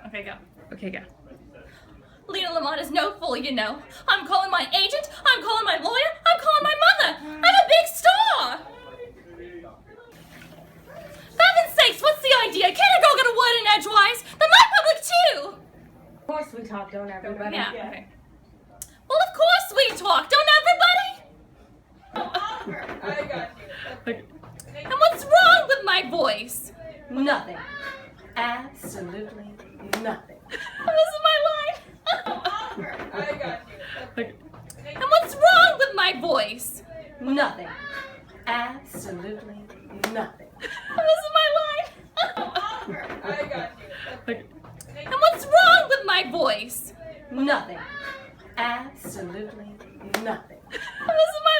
Okay, go. Okay, go. Lina Lamont is no fool, you know. I'm calling my agent, I'm calling my lawyer, I'm calling my mother. I'm a big star. For heaven's sakes, what's the idea? Can't a girl get a word in edgewise? They're my public too. Of course we talk, don't everybody? Yeah, okay. Well, of course we talk, don't everybody? I got you. And what's wrong with my voice? Nothing. Absolutely nothing. This is my line. I got you. And what's wrong with my voice? Nothing. Absolutely nothing. This is my line. I got you. And what's wrong with my voice? Nothing. Absolutely nothing. This is my